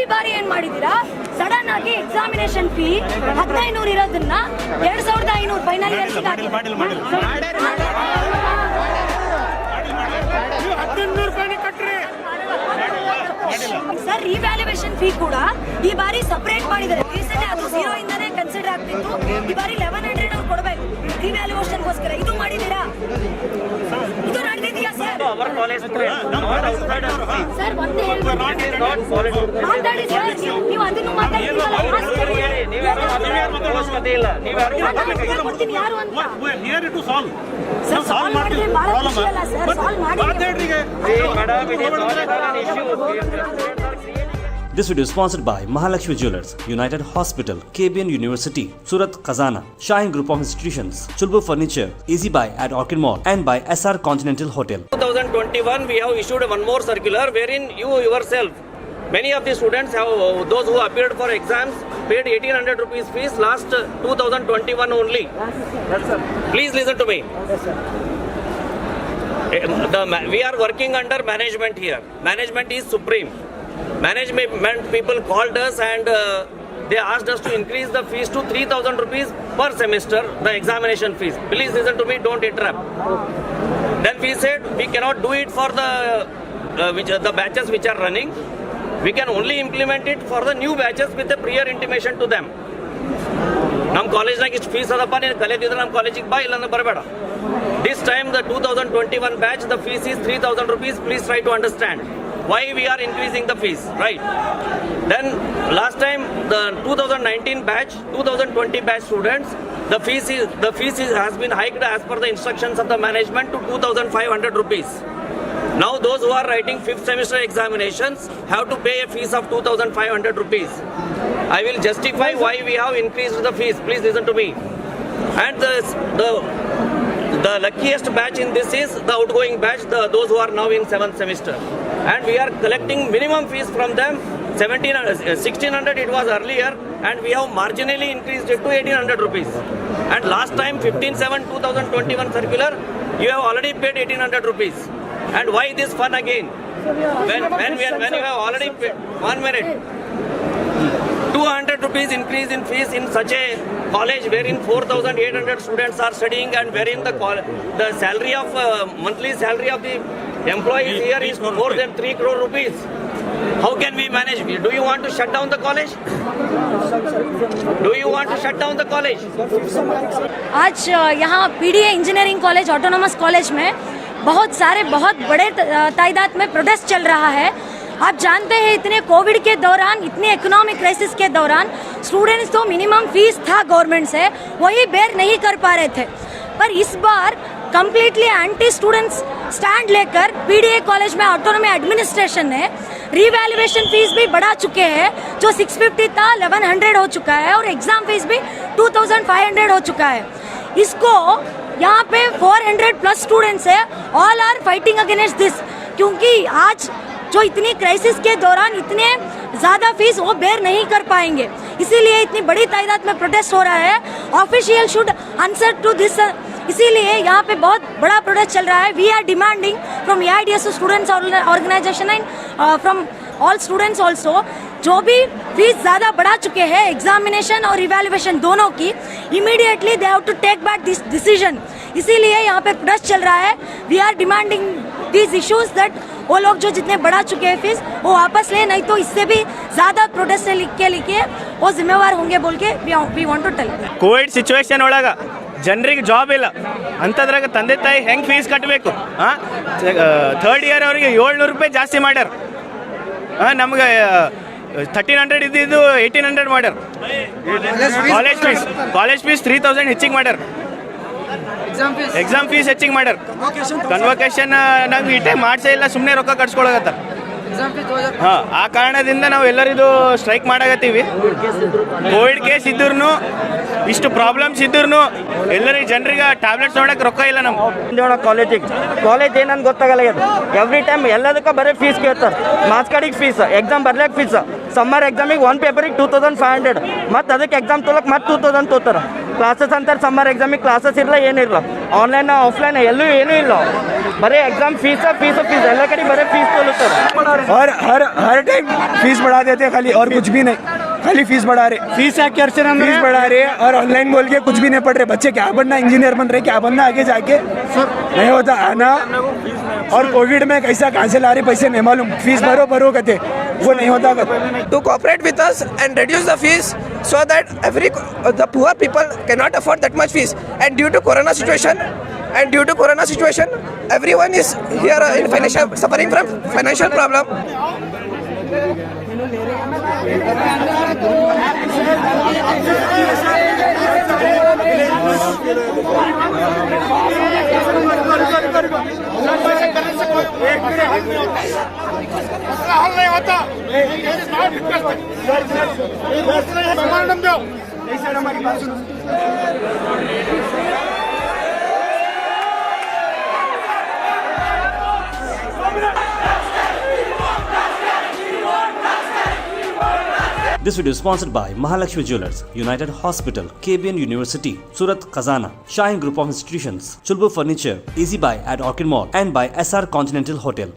ಈ ಬಾರಿ ಏನ್ ಮಾಡಿದೀರಾ? ಸಡನ್ ಆಗಿ ಎಕ್ಸಾಮಿನೇಷನ್ ಫೀ 1500 ಇರೋದನ್ನ 2500 final year sir. Revaluation fee ಕೂಡ ಈ ಬಾರಿ ಸಪರೇಟ್ ಮಾಡಿದ್ದಾರೆ. ರೀಸೆಂಟ್ ಅದು 0 ಇಂದಾನೆ ಕನ್ಸಿಡರ್ ಆಗ್ತಿತ್ತು. ಈ ಬಾರಿ 1100 ಅವ್ರು ಕೊಡಬೇಕು ರಿವ್ಯಾಲ್ಯೂಯೇಷನ್ಗೋಸ್ಕರ. ಇದು ಮಾಡಿದೀರಾ? ಇದು ನಡೆದಿದೆಯಾ ಸರ್? ಸರ್ ಒಂದೇ ಮಾತಾಡಿ ಸರ್. ನೀವು ಅದನ್ನು ಮಾತಾಡ್ತಿರಲ್ಲ. ಯಾರು ಅಂತ ಸರ್ ಸಾಲ್ವ್ ಮಾಡಿದ್ರೆ ಬಹಳ ಖುಷಿ ಅಲ್ಲ ಸರ್? ಸಾಲ್ವ್ ಮಾಡಿ. This video is sponsored by Mahalakshmi Jewelers, United Hospital, KBN University, Surat Khazana, Shine Group of Institutions, Chulbur Furniture, Easy Buy at Orchid Mall, and by SR Continental Hotel. 2021 we have issued one more circular wherein you yourself, many of the students have, those who appeared for exams, paid 1800 rupees fees last 2021 only. Yes, sir. Please listen to me. Yes, sir. We are working under management here. Management is supreme. Management people called us and they asked us to increase the fees to 3000 rupees per semester, the examination fees. Please listen to me, don't interrupt. Then we said we cannot do it for the batches which are running. We can only implement it for the new batches with a prior intimation to them. Nam college na iಷ್ಟು fees ಅದಪ್ಪ ನೀನು ಕಲಿತಿದ್ರೆ ನಮ್ಮ ಕಾಲೇಜಿಗೆ ಬಾ ಇಲ್ಲ ಅಂದ್ರೆ ಬರಬೇಡ. This time the 2021 batch the fees is 3000 rupees. Please try to understand why we are increasing the fees, right? Then last time the 2019 batch, 2020 batch students, the fees has been hiked as per the instructions of the management to 2500 rupees. Now those who are writing 5th semester examinations have to pay a fees of 2500 rupees. I will justify why we have increased the fees. Please listen to me. And the luckiest batch in this is the outgoing batch, those who are now in 7th semester. And we are collecting minimum fees from them. 1600 it was earlier, and we have marginally increased it to 1800 rupees. And last time 15/7/2021 circular, you have already paid 1800 rupees. And why this fun again? When you have already paid, 1 minute, 200 rupees increase in fees in such a college wherein 4800 students are studying and wherein the salary of monthly salary of the employees here is more than 3 crore rupees. How can we manage? Do you want to shut down the college? Do you want to shut down the college? आज यहाँ PDA engineering college autonomous college में बहुत बड़े तादाद में protest चल रहा है। आप जानते हैं इतने कोविड के दौरान, इतने इकोनॉमिक क्राइसिस के दौरान स्टूडेंट्स तो मिनिमम फीस था गवर्नमेंट से, वही बेर नहीं कर पा रहे थे। पर इस बार कम्प्लीटली एंटी स्टूडेंट्स स्टैंड लेकर पीडीए कॉलेज में ऑटोनॉमी एडमिनिस्ट्रेशन ने रीवैल्यूएशन फीस भी बढ़ा चुके हैं। जो 650 था 1100 हो चुका है और एग्जाम फीस भी 2500 हो चुका है। इसको यहाँ पे 400 प्लस स्टूडेंट्स है, all are fighting against this, क्योंकि आज जो इतनी क्राइसिस के दौरान इतने ज़्यादा फीस वो बेर नहीं कर पाएंगे, इसीलिए इतनी बड़ी तादाद में प्रोटेस्ट हो रहा है। Official should answer to this, इसीलिए यहाँ पे बहुत बड़ा प्रोटेस्ट चल रहा है। We are demanding from AIDS students organisation and from all students also, जो भी फीस ज़्यादा बढ़ा चुके हैं एग्जामिनेशन और इवैल्यूएशन दोनों की, immediately they have to take back this decision. इसीलिए यहाँ पे प्रोटेस्ट चल रहा है। We are demanding these issues that वो लोग जो जितने बढ़ा चुके हैं फीस वो वापस ले, नहीं तो इससे भी ज़्यादा प्रोटेस्ट लिख के वो जिम्मेवार होंगे बोल के we want to tell. Covid situation ಒಳಗ ಜನರಿಗೆ ಜಾಬ್ ಇಲ್ಲ ಅಂಥದ್ರಾಗ ತಂದೆ ತಾಯಿ ಹೆಂಗೆ ಫೀಸ್ ಕಟ್ಟಬೇಕು? ಥರ್ಡ್ ಇಯರ್ ಅವರಿಗೆ 700 ರೂಪಾಯಿ ಜಾಸ್ತಿ ಮಾಡ್ಯಾರ. ನಮ್ಗೆ 1300 ಇದ್ದಿದ್ದು 1800 ಮಾಡ್ಯಾರ. ಕಾಲೇಜ್ ಫೀಸ್ 3000 ಹೆಚ್ಚಿಗೆ ಮಾಡ್ಯಾರ. ಎಕ್ಸಾಮ್ ಫೀಸ್ ಹೆಚ್ಚಿಗೆ ಮಾಡ್ಯಾರ. ಕನ್ವೊಕೇಶನ್ ನಂಗೆ ಇಟ್ಟೆ ಮಾಡಿಸೇ ಇಲ್ಲ, ಸುಮ್ಮನೆ ರೊಕ್ಕ ಕಟ್ಸ್ಕೊಳಗತ್ತ. ಹಾಂ ಆ ಕಾರಣದಿಂದ ನಾವು ಎಲ್ಲರಿದು ಸ್ಟ್ರೈಕ್ ಮಾಡಕತ್ತೀವಿ. ಕೋವಿಡ್ ಕೇಸ್ ಇದ್ರೂ ಇಷ್ಟು ಪ್ರಾಬ್ಲಮ್ಸ್ ಇದ್ರೂ ಎಲ್ಲರಿಗೆ ಜನರಿಗೆ ಟ್ಯಾಬ್ಲೆಟ್ಸ್ ನೋಡಕ್ಕೆ ರೊಕ್ಕ ಇಲ್ಲ ನಮ್ಮ ಕಾಲೇಜ್ ಏನಂತ ಗೊತ್ತಾಗಲ್ಲ. ಎವ್ರಿ ಟೈಮ್ ಎಲ್ಲದಕ್ಕೂ ಬರೀ ಫೀಸ್ ಕೇಳ್ತಾರೆ. ಮಾರ್ಕ್ಸ್ ಕಾರ್ಡಿಗೆ ಫೀಸ್, ಎಕ್ಸಾಮ್ ಬರ್ಲಿಕ್ಕೆ ಫೀಸ್, ಸಮ್ಮರ್ ಎಕ್ಸಾಮಿಗೆ ಒಂದು ಪೇಪರಿಗೆ 2500, ಮತ್ತು ಅದಕ್ಕೆ ಎಕ್ಸಾಮ್ ತೊಲಕ್ಕೆ ಮತ್ತೆ 2000 ತೊಗೋತಾರೆ. ಕ್ಲಾಸಸ್ ಅಂತಾರೆ ಸಮ್ಮರ್ ಎಕ್ಸಾಮಿಗೆ ಕ್ಲಾಸಸ್ ಇರಲ್ಲ, ಏನಿರಲ್ಲ, ಆನ್ಲೈನ್ ಆಫ್ಲೈನ್ ಎಲ್ಲೂ ಏನೂ ಇಲ್ಲ. ಬರೀ एग्जाम फीस ಎಲ್ಲ ಕಡೆ ಬರೀ ಫೀಸ್ ತೊಗೊಳ್ತಾರೆ. हर टाइम फीस बढ़ा देते हैं खाली, और कुछ भी नहीं, खाली फीस बढ़ा रहे. फीस फीस बढ़ा रहे और ऑनलाइन बोल के कुछ भी नहीं पढ़ रहे. बच्चे क्या बनना, इंजीनियर बन रहे, क्या बनना आगे जाके नहीं होता आना. और कोविड में कैसा कहाँ से ला रहे पैसे नहीं मालूम. फीस भरो कहते, वो नहीं होता. To cooperate with us and reduce the fees so that the poor people cannot afford that much fees. And due to corona situation, everyone is here in suffering from financial problem. हल नहीं होता. This video is sponsored by Mahalakshmi Jewelers, United Hospital, KBN University, Surat Khazana, Shine Group of Institutions, Chulbur Furniture, Easy Buy at Orchid Mall, and by SR Continental Hotel.